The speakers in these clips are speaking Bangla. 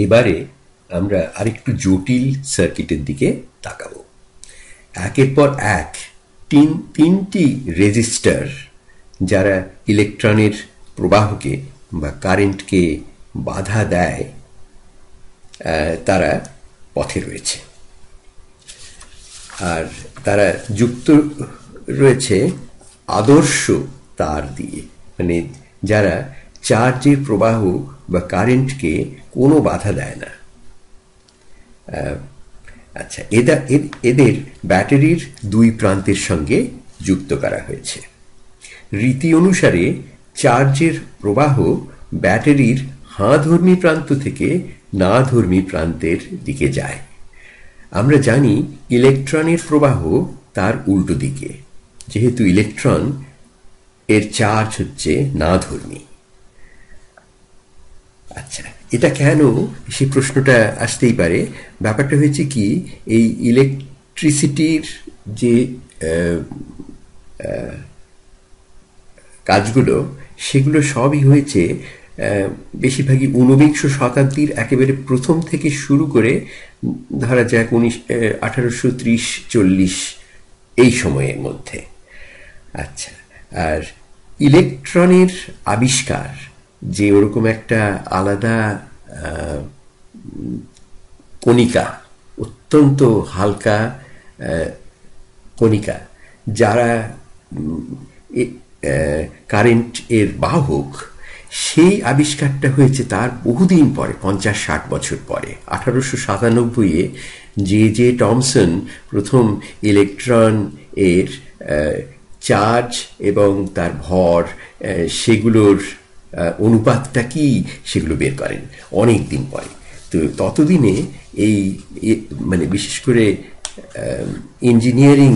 এবারে আমরা আরেকটু জটিল সার্কিটের দিকে তাকাবো। একের পর এক তিনটি রেজিস্টার যারা ইলেকট্রনের প্রবাহকে বা কারেন্টকে বাধা দেয় তারা পথে রয়েছে, আর তারা যুক্ত রয়েছে আদর্শ তার দিয়ে, মানে যারা চার্জের প্রবাহ বা কারেন্টকে কোনো বাধা দেয় না। আচ্ছা, এদের ব্যাটারির দুই প্রান্তের সঙ্গে যুক্ত করা হয়েছে। রীতি অনুসারে চার্জের প্রবাহ ব্যাটারির হাঁধর্মী প্রান্ত থেকে না ধর্মী প্রান্তের দিকে যায়। আমরা জানি ইলেকট্রনের প্রবাহ তার উল্টো দিকে, যেহেতু ইলেকট্রন এর চার্জ হচ্ছে না ধর্মী। আচ্ছা, এটা কেন, সেই প্রশ্নটা আসতেই পারে। ব্যাপারটা হয়েছে কি, এই ইলেকট্রিসিটির যে কাজগুলো, সেগুলো সবই হয়েছে বেশিরভাগই ঊনবিংশ শতাব্দীর একেবারে প্রথম থেকে শুরু করে ধরা যাক 1830-40 এই সময়ের মধ্যে। আচ্ছা, আর ইলেকট্রনের আবিষ্কার যে ওরকম একটা আলাদা কণিকা, অত্যন্ত হালকা কণিকা, যারা কারেন্ট এর বাহক, সেই আবিষ্কারটা হয়েছে তার বহুদিন পরে, 50-60 বছর পরে। 1897-এ জে টমসন প্রথম ইলেকট্রন এর চার্জ এবং তার ভর, সেগুলোর অনুপাতটা কি, সেগুলো বের করেন অনেক দিন পরে। তো ততদিনে এই মানে বিশেষ করে ইঞ্জিনিয়ারিং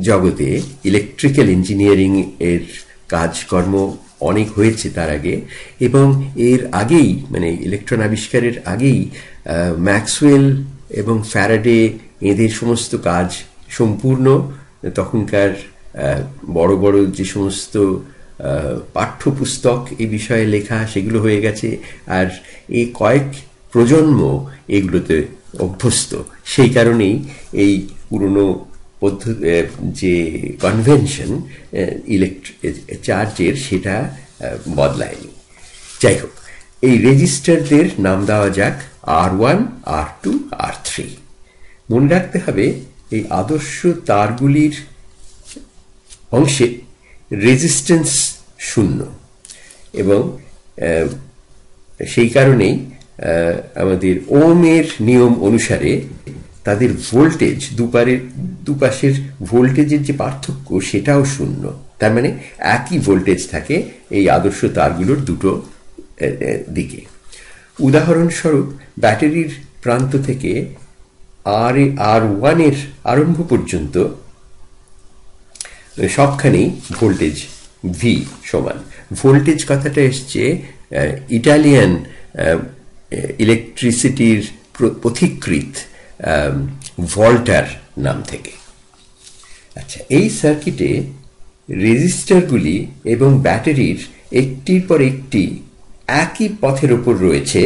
জগতে, ইলেকট্রিক্যাল ইঞ্জিনিয়ারিং এর কাজকর্ম অনেক হয়েছে তার আগে, এবং এর আগেই, মানে ইলেকট্রন আবিষ্কারের আগেই ম্যাক্সওয়েল এবং ফ্যারাডে, এদের সমস্ত কাজ সম্পূর্ণ তখনকার বড় বড় যে সমস্ত পাঠ্যপুস্তক এই বিষয়ে লেখা, সেগুলো হয়ে গেছে। আর এই কয়েক প্রজন্ম এগুলোতে অভ্যস্ত, সেই কারণেই এই পুরনো যে কনভেনশন চার্জের, সেটা বদলায়নি। যাই হোক, এই রেজিস্টারদের নাম দেওয়া যাক R1, R2, R3। মনে রাখতে হবে এই আদর্শ তারগুলির অংশে রেজিস্ট্যান্স 0, এবং সেই কারণেই আমাদের ওহমের নিয়ম অনুসারে তাদের ভোল্টেজ, দুপাশের ভোল্টেজের যে পার্থক্য, সেটাও 0। তার মানে একই ভোল্টেজ থাকে এই আদর্শ তারগুলোর দুটো দিকে। উদাহরণস্বরূপ, ব্যাটারির প্রান্ত থেকে R1 এর আরম্ভ পর্যন্ত সবখানেই ভোল্টেজ V সমান। ভোল্টেজ কথাটা এসছে ইটালিয়ান ইলেকট্রিসিটির পথিকৃৎ ভল্টার নাম থেকে। আচ্ছা, এই সার্কিটে রেজিস্টারগুলি এবং ব্যাটারির একটির পর একটি একই পথের ওপর রয়েছে।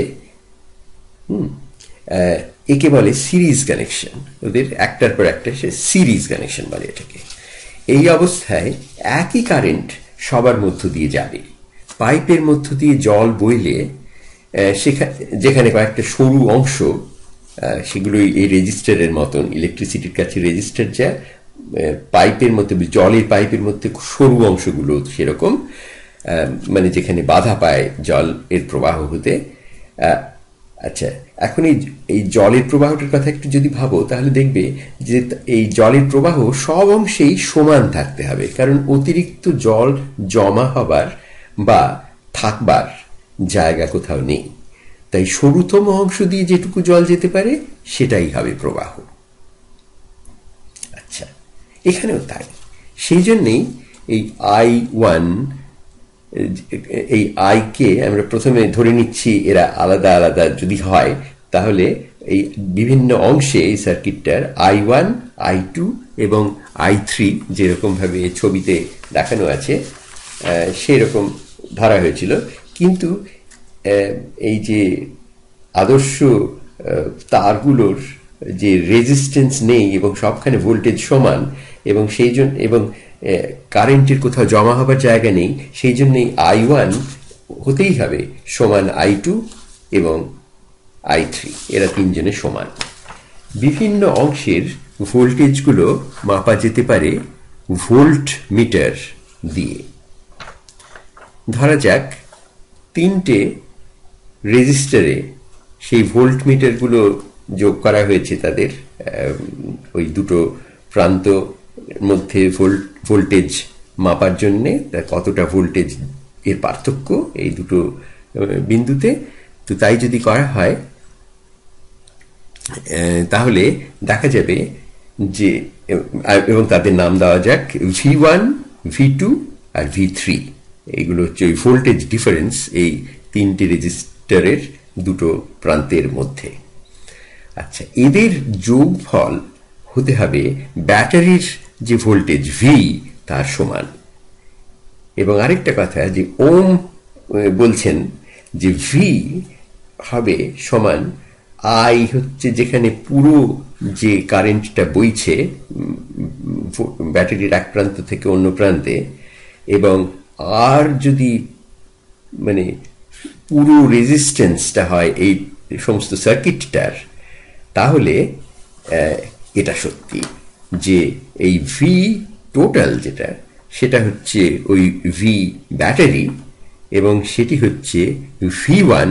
একে বলে সিরিজ কানেকশন। ওদের একটার পর একটা সিরিজ কানেকশন বলে এটাকে। এই অবস্থায় একই কারেন্ট সবার মধ্য দিয়ে যাবে। পাইপের মধ্য দিয়ে জল বইলে যেখানে কয়েকটা সরু অংশ, সেগুলোই এই রেজিস্টারের মতন, ইলেকট্রিসিটির কাছে রেজিস্টার যা, পাইপের মধ্যে, জলের পাইপের মধ্যে সরু অংশগুলো সেরকম, মানে যেখানে বাধা পায় জল এর প্রবাহ হতে। আচ্ছা, এখন এই জলের প্রবাহটার কথা একটু যদি ভাবো, তাহলে দেখবে যে এই জলের প্রবাহ সব অংশেই সমান থাকতে হবে, কারণ অতিরিক্ত জল জমা হবার বা থাকবার জায়গা কোথাও নেই। তাই সরুতম অংশ দিয়ে যেটুকু জল যেতে পারে সেটাই হবে প্রবাহ। আচ্ছা, এখানেও তাই। সেই জন্যেই এই I1, এই I কে আমরা প্রথমে ধরে নিচ্ছি এরা আলাদা আলাদা যদি হয়, তাহলে এই বিভিন্ন অংশে এই সার্কিটটার I1, I2 এবং I3 যেরকম ভাবে ছবিতে দেখানো আছে সেরকম ধরা হয়েছিল। কিন্তু এই যে আদর্শ তারগুলোর যে রেজিস্ট্যান্স নেই এবং সবখানে ভোল্টেজ সমান, এবং সেই জন্য এবং কারেন্টের কোথাও জমা হবার জায়গা নেই, সেই জন্যই I1 হতেই হবে সমান I2 এবং I3, এরা তিনজনে সমান। বিভিন্ন অংশের ভোল্টেজগুলো মাপা যেতে পারে ভোল্ট মিটার দিয়ে। ধরা যাক তিনটে রেজিস্টারে সেই ভোল্ট মিটারগুলো যোগ করা হয়েছে, তাদের ওই দুটো প্রান্ত মধ্যে ভোল্টেজ মাপার জন্যে, কতটা ভোল্টেজ এর পার্থক্য এই দুটো বিন্দুতে। তো তাই যদি করা হয় তাহলে দেখা যাবে যে, এবং তাদের নাম দেওয়া যাক V1, V2 আর V3, এইগুলো হচ্ছে ওই ভোল্টেজ ডিফারেন্স এই তিনটি রেজিস্টারের দুটো প্রান্তের মধ্যে। আচ্ছা, এদের যোগফল হতে হবে ব্যাটারির যে ভোল্টেজ V তার সমান। এবং আরেকটা কথা, যে ওম বলছেন যে V হবে সমান I হচ্ছে যেখানে পুরো যে কারেন্টটা বইছে ব্যাটারির এক প্রান্ত থেকে অন্য প্রান্তে, এবং আর যদি মানে পুরো রেজিস্ট্যান্সটা হয় এই সমস্ত সার্কিটটার, তাহলে এটা সত্যি যে এই ভি টোটাল যেটা, সেটা হচ্ছে ওই ভি ব্যাটারি, এবং সেটি হচ্ছে V1,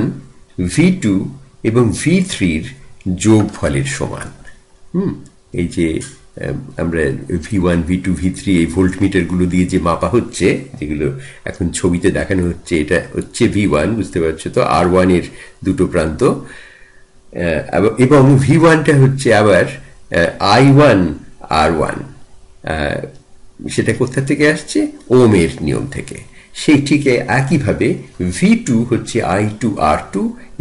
V2 এবং V3-র যোগফলের সমান। এই যে আমরা V1, V2, V3 এই ভোল্ট মিটারগুলো দিয়ে যে মাপা হচ্ছে, যেগুলো এখন ছবিতে দেখানো হচ্ছে, এটা হচ্ছে V1, বুঝতে পারছো তো, R1 এর দুটো প্রান্ত, এবং V1টা হচ্ছে আবার I1 R1, সেটা কোথা থেকে আসছে? ওমের নিয়ম থেকে। সেই ঠিক একইভাবে V2 হচ্ছে I2 R2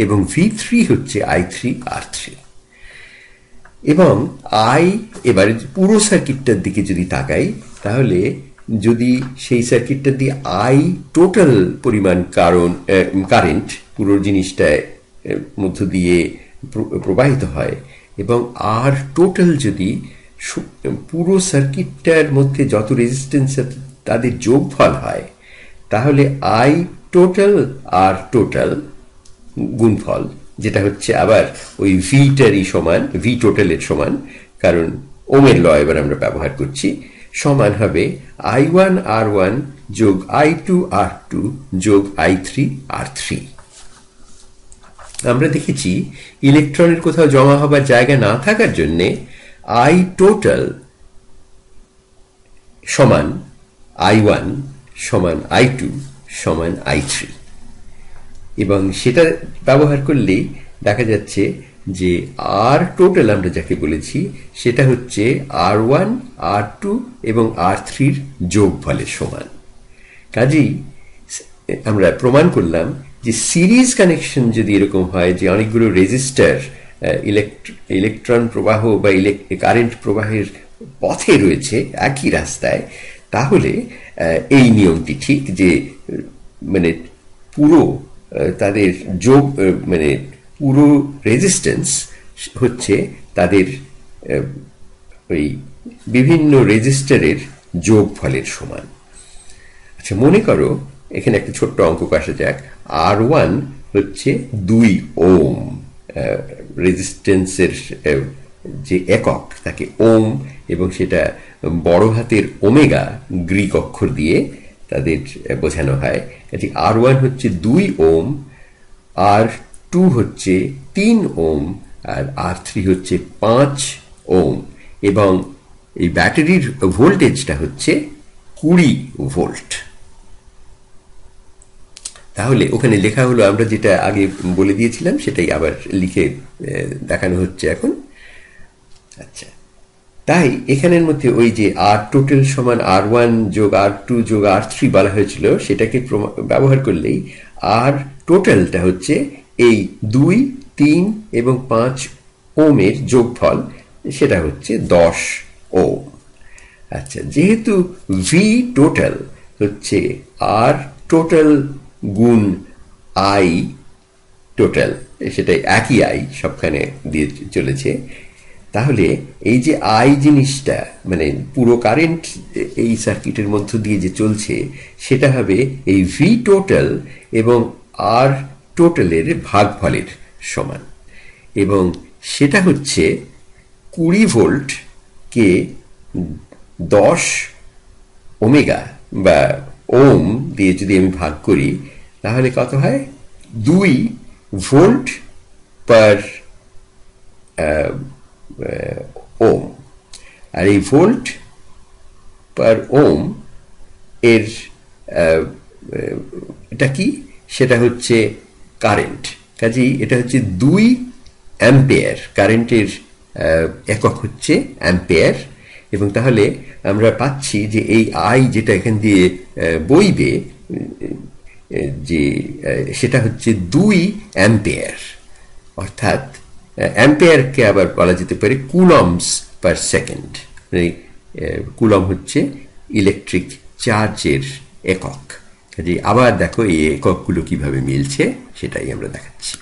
এবং V3 হচ্ছে I3 R3। এবং এবারে পুরো সার্কিটটার দিকে যদি তাকাই, তাহলে যদি সেই সার্কিটটা দিয়ে I টোটাল পরিমাণ কারেন্ট পুরো জিনিসটার মধ্য দিয়ে প্রবাহিত হয়, এবং আর টোটাল যদি পুরো সার্কিটটার মধ্যে যত রেজিস্ট্যান্স তাদের যোগফল হয়, তাহলে I টোটাল আর টোটাল গুণফল, যেটা হচ্ছে আবার ওই ভিটারই সমান, ভি টোটালের সমান, কারণ ওমের ল এবার আমরা ব্যবহার করছি, সমান হবে I1 R1 যোগ I2 R2 যোগ I3 R3। আমরা দেখেছি ইলেকট্রনের কোথাও জমা হবার জায়গা না থাকার জন্যে I টোটাল সমান I1 সমান I2 সমান I3, এবং সেটা ব্যবহার করলেই দেখা যাচ্ছে যে আর টোটাল আমরা যাকে বলেছি, সেটা হচ্ছে R1, R2 এবং R3-র যোগফলের সমান। কাজেই আমরা প্রমাণ করলাম যে সিরিজ কানেকশন যদি এরকম হয় যে অনেকগুলো রেজিস্টার ইলেকট্রন প্রবাহ বা কারেন্ট প্রবাহের পথে রয়েছে একই রাস্তায়, তাহলে এই নিয়মটি ঠিক, যে মানে পুরো তাদের যোগ মানে পুরো রেজিস্ট্যান্স হচ্ছে তাদের ওই বিভিন্ন রেজিস্টারের যোগফলের সমান। আচ্ছা, মনে করো এখানে একটা ছোট্ট অঙ্ক কষা যাক। R1 হচ্ছে 2 ওম, রেজিস্ট্যান্সের যে একক তাকে ওম, এবং সেটা বড় হাতের ওমেগা গ্রিক অক্ষর দিয়ে তাদের বোঝানো হয়। কাজে R1 হচ্ছে 2 ওম, R2 হচ্ছে 3 ওম, আর R3 হচ্ছে 5 ওম, এবং এই ব্যাটারির ভোল্টেজটা হচ্ছে 20 ভোল্ট। তাহলে ওখানে লেখা হলো, আমরা যেটা আগে বলে দিয়েছিলাম সেটাই আবার লিখে দেখানো হচ্ছে এখন। আচ্ছা, তাই এখানের মধ্যে ওই যে আর টোটাল সমান R1 যোগ R2 যোগ R3 বলা হয়েছিল, সেটাকে ব্যবহার করলেই আর টোটালটা হচ্ছে এই 2, 3 এবং 5 ওমের যোগফল, সেটা হচ্ছে 10 ওম। আচ্ছা, যেহেতু ভি টোটাল হচ্ছে আর টোটাল গুণ I টোটাল, সেটা একই আই সবখানে দিয়ে চলেছে। তাহলে এই যে আই জিনিসটা, মানে পুরো কারেন্ট এই সার্কিটের মধ্য দিয়ে যে চলছে, সেটা হবে এই ভি টোটাল এবং আর টোটালের ভাগফলের সমান, এবং সেটা হচ্ছে 20 ভোল্ট কে 10 ওমেগা বা ওম দিয়ে যদি আমি ভাগ করি, তাহলে কত হয়? 2 ভোল্ট পার ওম। আর এই ভোল্ট পার ওম এর এটা কি? সেটা হচ্ছে কারেন্ট। কাজেই এটা হচ্ছে 2 অ্যাম্পিয়ার। কারেন্টের একক হচ্ছে অ্যাম্পিয়ার। এবং তাহলে আমরা পাচ্ছি যে এই আই যেটা এখান দিয়ে বইবে, যে সেটা হচ্ছে 2 অ্যাম্পিয়ার। অর্থাৎ অ্যাম্পিয়ারকে আবার বলা যেতে পারে কুলম্বস পার সেকেন্ড। কুলম হচ্ছে ইলেকট্রিক চার্জের একক। কাজে আবার দেখো এই এককগুলো কিভাবে মিলছে, সেটাই আমরা দেখাচ্ছি।